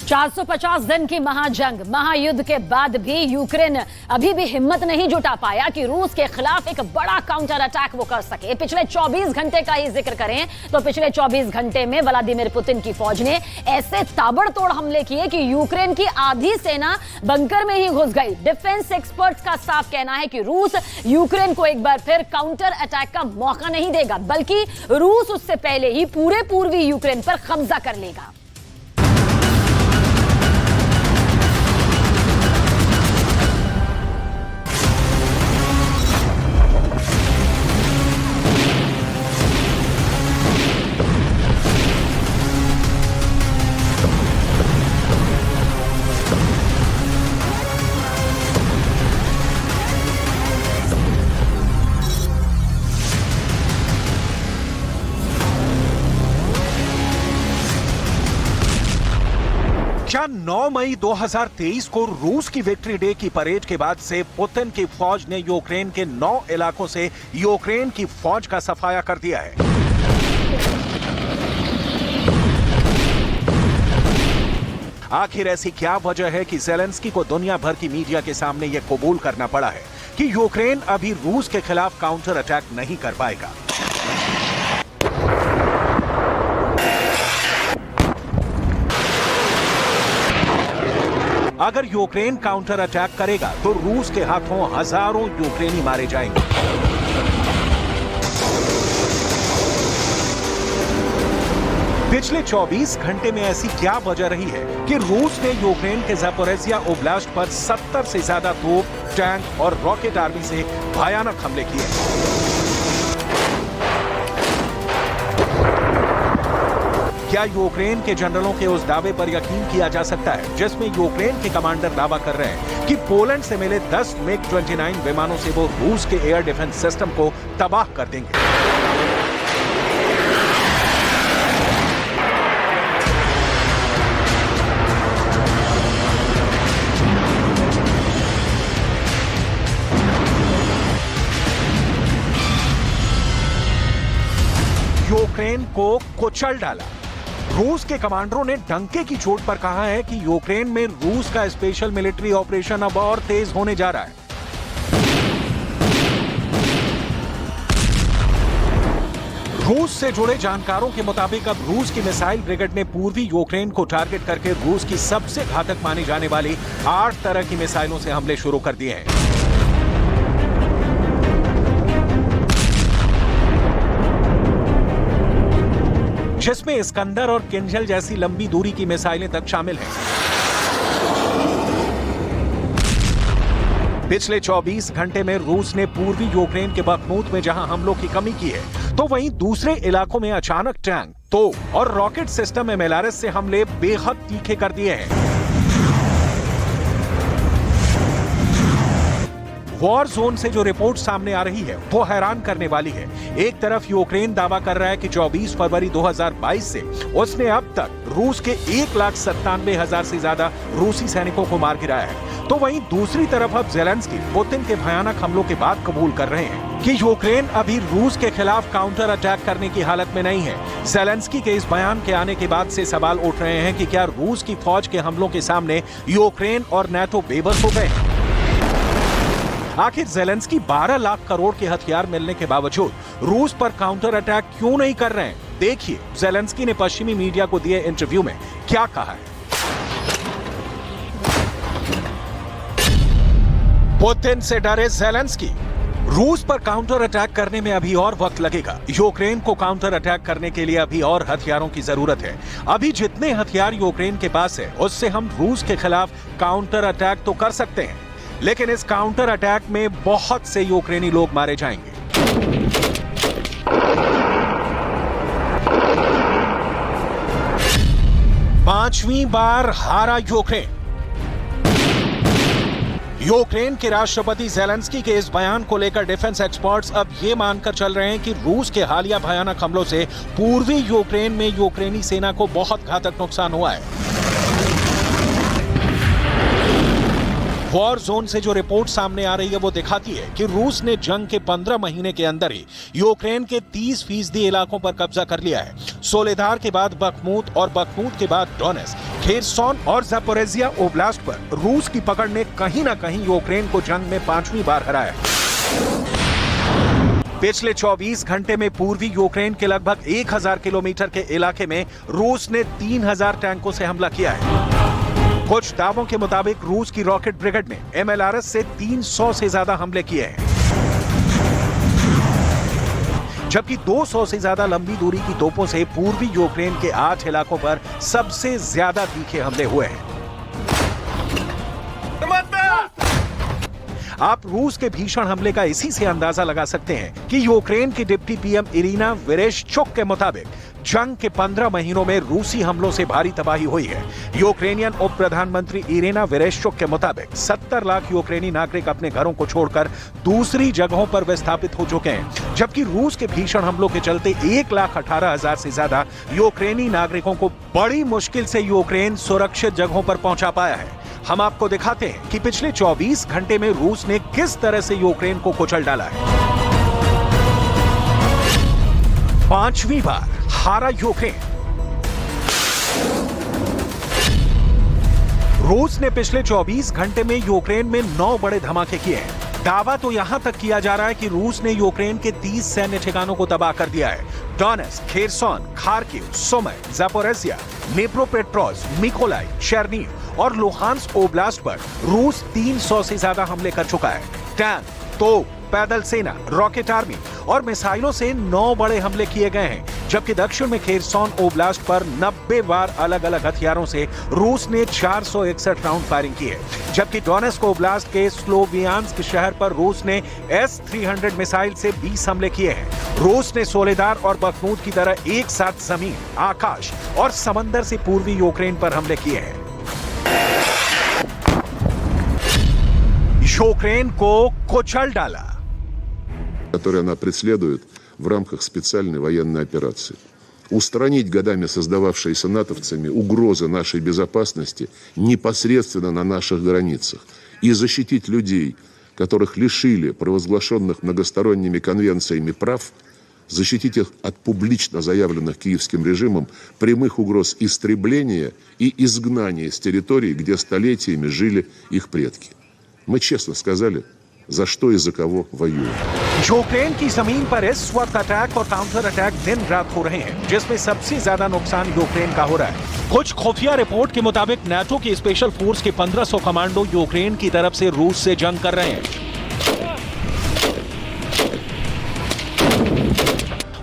450 दिन की महाजंग, महायुद्ध के बाद भी यूक्रेन अभी भी हिम्मत नहीं जुटा पाया कि रूस के खिलाफ एक बड़ा काउंटर अटैक वो कर सके। पिछले 24 घंटे का ही जिक्र करें तो पिछले 24 घंटे में व्लादिमीर पुतिन की फौज ने ऐसे ताबड़तोड़ हमले किए कि यूक्रेन की आधी सेना बंकर में ही घुस गई। डिफेंस एक्सपर्ट्स का साफ कहना है कि रूस यूक्रेन को एक बार फिर काउंटर अटैक का मौका नहीं देगा, बल्कि रूस उससे पहले ही पूरे पूर्वी यूक्रेन पर कब्जा कर लेगा। क्या 9 मई 2023 को रूस की विक्ट्री डे की परेड के बाद से पुतिन की फौज ने यूक्रेन के 9 इलाकों से यूक्रेन की फौज का सफाया कर दिया है? आखिर ऐसी क्या वजह है कि ज़ेलेंस्की को दुनिया भर की मीडिया के सामने यह कबूल करना पड़ा है कि यूक्रेन अभी रूस के खिलाफ काउंटर अटैक नहीं कर पाएगा? अगर यूक्रेन काउंटर अटैक करेगा तो रूस के हाथों हजारों यूक्रेनी मारे जाएंगे। पिछले 24 घंटे में ऐसी क्या वजह रही है कि रूस ने यूक्रेन के ज़पोरिज़िया ओब्लास्ट पर 70 से ज्यादा तोप, टैंक और रॉकेट आर्मी से भयानक हमले किए? क्या यूक्रेन के जनरलों के उस दावे पर यकीन किया जा सकता है जिसमें यूक्रेन के कमांडर दावा कर रहे हैं कि पोलैंड से मिले 10 MiG-29 विमानों से वो रूस के एयर डिफेंस सिस्टम को तबाह कर देंगे? यूक्रेन को कुचल डाला। रूस के कमांडरों ने डंके की चोट पर कहा है कि यूक्रेन में रूस का स्पेशल मिलिट्री ऑपरेशन अब और तेज होने जा रहा है। रूस से जुड़े जानकारों के मुताबिक अब रूस की मिसाइल ब्रिगेड ने पूर्वी यूक्रेन को टारगेट करके रूस की सबसे घातक मानी जाने वाली 8 तरह की मिसाइलों से हमले शुरू कर दिए हैं। जिसमें इस्कंदर और किंजल जैसी लंबी दूरी की मिसाइलें तक शामिल हैं। पिछले 24 घंटे में रूस ने पूर्वी यूक्रेन के बखमूत में जहां हमलों की कमी की है, तो वहीं दूसरे इलाकों में अचानक टैंक, तोप और रॉकेट सिस्टम MLRS से हमले बेहद तीखे कर दिए हैं। वॉर जोन से जो रिपोर्ट सामने आ रही है वो हैरान करने वाली है। एक तरफ यूक्रेन दावा कर रहा है कि 24 फरवरी 2022 से उसने अब तक रूस के 1,97,000 से ज्यादा रूसी सैनिकों को मार गिराया है, तो वहीं दूसरी तरफ अब ज़ेलेंस्की पुतिन के भयानक हमलों के बाद कबूल कर रहे हैं कि यूक्रेन अभी रूस के खिलाफ काउंटर अटैक करने की हालत में नहीं है। ज़ेलेंस्की के इस बयान के आने के बाद से सवाल उठ रहे हैं कि क्या रूस की फौज के हमलों के सामने यूक्रेन और नाटो बेबस हो गए? आखिर ज़ेलेंस्की 12 लाख करोड़ के हथियार मिलने के बावजूद रूस पर काउंटर अटैक क्यों नहीं कर रहे हैं? देखिए ज़ेलेंस्की ने पश्चिमी मीडिया को दिए इंटरव्यू में क्या कहा है। पुतिन से डरे ज़ेलेंस्की, रूस पर काउंटर अटैक करने में अभी और वक्त लगेगा। यूक्रेन को काउंटर अटैक करने के लिए अभी और हथियारों की जरूरत है। अभी जितने हथियार यूक्रेन के पास है उससे हम रूस के खिलाफ काउंटर अटैक तो कर सकते हैं, लेकिन इस काउंटर अटैक में बहुत से यूक्रेनी लोग मारे जाएंगे। पांचवीं बार हारा यूक्रेन। यूक्रेन के राष्ट्रपति ज़ेलेंस्की के इस बयान को लेकर डिफेंस एक्सपर्ट्स अब ये मानकर चल रहे हैं कि रूस के हालिया भयानक हमलों से पूर्वी यूक्रेन में यूक्रेनी सेना को बहुत घातक नुकसान हुआ है। वॉर जोन से जो रिपोर्ट सामने आ रही है वो दिखाती है कि रूस ने जंग के 15 महीने के अंदर ही यूक्रेन के 30% इलाकों पर कब्जा कर लिया है। सोलेदार के बाद बखमूत और बखमूत के बाद डोनेट्स्क, खेरसॉन और ज़पोरिज़िया ओब्लास्ट पर रूस की पकड़ ने कहीं ना कहीं यूक्रेन को जंग में 5वीं बार हराया। पिछले 24 घंटे में पूर्वी यूक्रेन के लगभग 1000 किलोमीटर के इलाके में रूस ने 3000 टैंकों से हमला किया है। कुछ दावों के मुताबिक रूस की रॉकेट ब्रिगेड ने MLRS से 300 से ज्यादा हमले किए हैं, जबकि 200 से ज्यादा लंबी दूरी की तोपों से पूर्वी यूक्रेन के 8 इलाकों पर सबसे ज्यादा तीखे हमले हुए हैं। आप रूस के भीषण हमले का इसी से अंदाजा लगा सकते हैं कि यूक्रेन की डिप्टी पीएम इरिना वेरेशचुक के मुताबिक जंग के 15 महीनों में रूसी हमलों से भारी तबाही हुई है। यूक्रेनियन उप प्रधानमंत्री इरिना वेरेशचुक के मुताबिक 70 लाख यूक्रेनी नागरिक अपने घरों को छोड़कर दूसरी जगहों पर विस्थापित हो चुके हैं, जबकि रूस के भीषण हमलों के चलते 1,18,000 से ज्यादा यूक्रेनी नागरिकों को बड़ी मुश्किल से यूक्रेन सुरक्षित जगहों पर पहुंचा पाया है। हम आपको दिखाते हैं कि पिछले 24 घंटे में रूस ने किस तरह से यूक्रेन को कुचल डाला है। 5वीं बार हारा यूक्रेन। रूस ने पिछले 24 घंटे में यूक्रेन में 9 बड़े धमाके किए हैं। दावा तो यहां तक किया जा रहा है कि रूस ने यूक्रेन के 30 सैन्य ठिकानों को तबाह कर दिया है। Donetsk, Kherson, Kharkiv, Sumi, Zaporizhzhia, ड्निप्रोपेट्रोव्स्क, मिकोलाई, चेर्निव और लुहांस्क ओब्लास्ट पर रूस 300 से ज्यादा हमले कर चुका है। टैंक, तोप, पैदल सेना, रॉकेट आर्मी और मिसाइलों से 9 बड़े हमले किए गए हैं, जबकि दक्षिण में खेरसॉन ओब्लास्ट पर 90 बार अलग अलग हथियारों से रूस ने 461 राउंड फायरिंग की है, जबकि डोनेट्स्क ओब्लास्ट के स्लोवियांस्क शहर पर रूस ने S-300 मिसाइल से 20 हमले किए हैं। रूस ने सोलेदार और बखमूत की तरह एक साथ जमीन, आकाश और समंदर से पूर्वी यूक्रेन पर हमले किए हैं। यूक्रेन को कुचल डाला, которые она преследует в рамках специальной военной операции. Устранить годами создававшиеся натовцами угрозы нашей безопасности непосредственно на наших границах и защитить людей, которых лишили провозглашенных многосторонними конвенциями прав, защитить их от публично заявленных киевским режимом прямых угроз истребления и изгнания с территорий, где столетиями жили их предки. Мы честно сказали, за что и за कого воюем। यूक्रेन की जमीन पर इस वक्त अटैक और काउंटर अटैक दिन रात हो रहे हैं, जिसमें सबसे ज्यादा नुकसान यूक्रेन का हो रहा है। कुछ खुफिया रिपोर्ट के मुताबिक नाटो की स्पेशल फोर्स के 1500 कमांडो यूक्रेन की तरफ से रूस से जंग कर रहे हैं।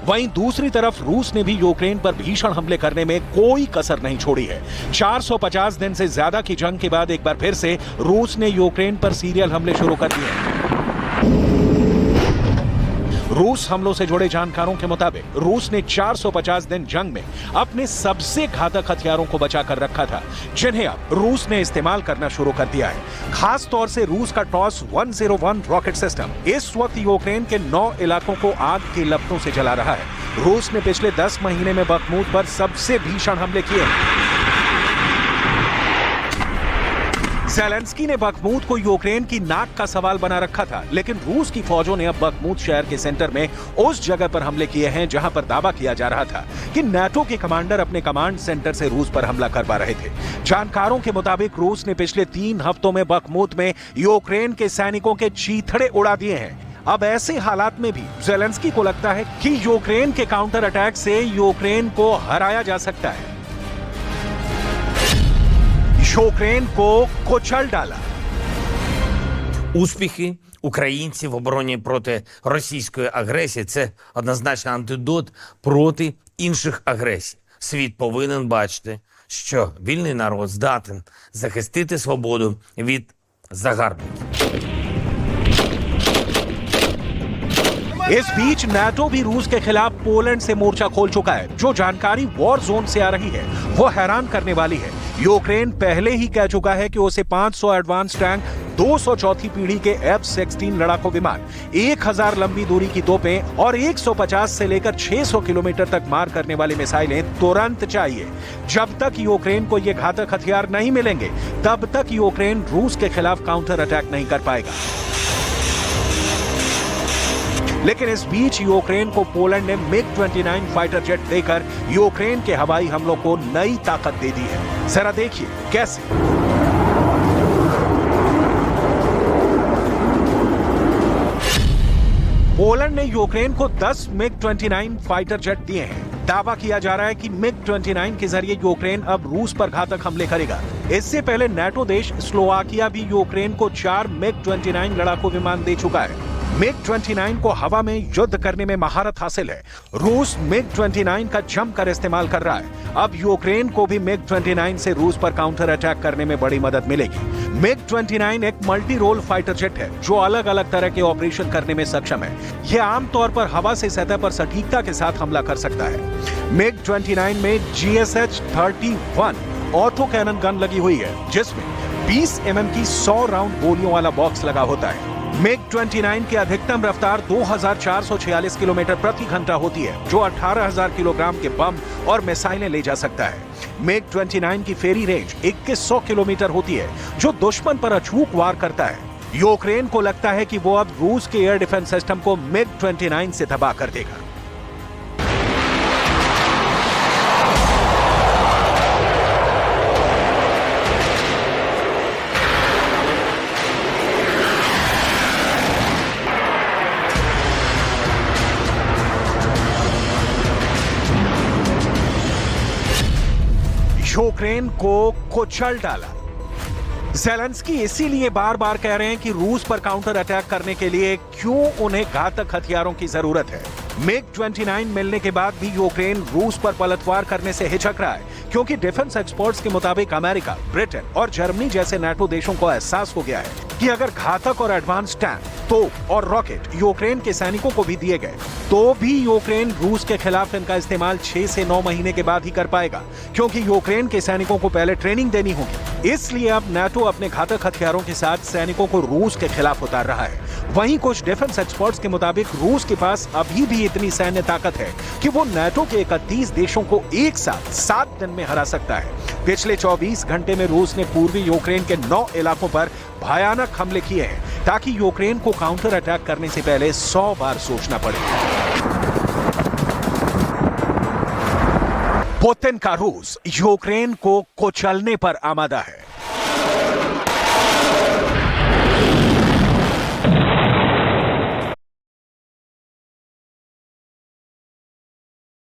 वहीं दूसरी तरफ रूस ने भी यूक्रेन पर भीषण हमले करने में कोई कसर नहीं छोड़ी है। 450 दिन से ज्यादा की जंग के बाद एक बार फिर से रूस ने यूक्रेन पर सीरियल हमले शुरू कर दिए हैं। रूस हमलों से जुड़े जानकारों के मुताबिक रूस ने 450 दिन जंग में अपने सबसे घातक हथियारों को बचा कर रखा था, जिन्हें अब रूस ने इस्तेमाल करना शुरू कर दिया है। खास तौर से रूस का टॉस 101 रॉकेट सिस्टम इस वक्त यूक्रेन के 9 इलाकों को आग की लपटों से जला रहा है। रूस ने पिछले 10 महीने में बखमूत पर सबसे भीषण हमले किए हैं। ज़ेलेंस्की ने बखमूत को यूक्रेन की नाक का सवाल बना रखा था, लेकिन रूस की फौजों ने अब बखमूत शहर के सेंटर में उस जगह पर हमले किए हैं जहां पर दावा किया जा रहा था कि नाटो के कमांडर अपने कमांड सेंटर से रूस पर हमला करवा रहे थे। जानकारों के मुताबिक रूस ने पिछले 3 हफ्तों में बखमूत में यूक्रेन के सैनिकों के चीथड़े उड़ा दिए हैं। अब ऐसे हालात में भी ज़ेलेंस्की को लगता है कि यूक्रेन के काउंटर अटैक से यूक्रेन को हराया जा सकता है। यूक्रेन को कुचल डाला। Успіхи українців в обороні проти російської агресії – це однозначно антидот проти інших агресій. Світ повинен бачити, що вільний народ здатен захистити свободу від загарбників. इस बीच नाटो भी रूस के खिलाफ पोलैंड से मोर्चा खोल चुका है। जो जानकारी वॉर जोन से आ रही है वो हैरान करने वाली है। यूक्रेन पहले ही कह चुका है कि उसे 500 एडवांस टैंक, 204 पीढ़ी के F-16 लड़ाकू विमान, 1000 लंबी दूरी की तोपें और 150 से लेकर 600 किलोमीटर तक मार करने वाली मिसाइलें तुरंत चाहिए। जब तक यूक्रेन को ये घातक हथियार नहीं मिलेंगे, तब तक यूक्रेन रूस के खिलाफ काउंटर अटैक नहीं कर पाएगा। लेकिन इस बीच यूक्रेन को पोलैंड ने MiG-29 फाइटर जेट देकर यूक्रेन के हवाई हमलों को नई ताकत दे दी है। जरा देखिए कैसे। पोलैंड ने यूक्रेन को 10 मिग-29 फाइटर जेट दिए हैं। दावा किया जा रहा है कि मिग-29 के जरिए यूक्रेन अब रूस पर घातक हमले करेगा। इससे पहले नाटो देश स्लोवाकिया भी यूक्रेन को 4 मिग-29 लड़ाकू विमान दे चुका है। मिग-29 को हवा में युद्ध करने में महारत हासिल है। रूस मिग-29 का जमकर इस्तेमाल कर रहा है। अब यूक्रेन को भी मिग-29 से रूस पर काउंटर अटैक करने में बड़ी मदद मिलेगी। मिग-29 एक मल्टी रोल फाइटर जेट है जो अलग अलग तरह के ऑपरेशन करने में सक्षम है। यह आमतौर पर हवा से सतह पर सटीकता के साथ हमला कर सकता है। मिग-29 में GSH-31 ऑटो कैनन गन लगी हुई है जिसमें 20 mm की 100 राउंड गोलियों वाला बॉक्स लगा होता है। मिग-29 की अधिकतम रफ्तार 2446 किलोमीटर प्रति घंटा होती है जो 18,000 किलोग्राम के बम और मिसाइलें ले जा सकता है। मिग-29 की फेरी रेंज 2100 किलोमीटर होती है जो दुश्मन पर अचूक वार करता है। यूक्रेन को लगता है कि वो अब रूस के एयर डिफेंस सिस्टम को मिग-29 से तबाह कर देगा। यूक्रेन को कुचल डाला। ज़ेलेंस्की इसीलिए बार बार कह रहे हैं कि रूस पर काउंटर अटैक करने के लिए क्यों उन्हें घातक हथियारों की जरूरत है। मिग-29 मिलने के बाद भी यूक्रेन रूस पर पलटवार करने से हिचक रहा है क्योंकि डिफेंस एक्सपर्ट्स के मुताबिक अमेरिका, ब्रिटेन और जर्मनी जैसे नाटो देशों को एहसास हो गया है कि अगर घातक और एडवांस टैंक, तोप और रॉकेट यूक्रेन के सैनिकों को भी दिए गए तो भी यूक्रेन रूस के खिलाफ इनका इस्तेमाल 6 से 9 महीने के बाद ही कर पाएगा क्योंकि यूक्रेन के सैनिकों को पहले ट्रेनिंग देनी होगी। इसलिए अब नाटो अपने घातक हथियारों के साथ सैनिकों को रूस के खिलाफ उतार रहा है। वहीं कुछ डिफेंस एक्सपर्ट्स के मुताबिक रूस के पास अभी भी इतनी सैन्य ताकत है कि वो नाटो के 31 देशों को एक साथ 7 दिन में हरा सकता है। पिछले 24 घंटे में रूस ने पूर्वी यूक्रेन के 9 इलाकों पर भयानक हमले किए हैं ताकि यूक्रेन को काउंटर अटैक करने से पहले 100 बार सोचना पड़े। पुतिन का रूस यूक्रेन को कुचलने पर आमादा है।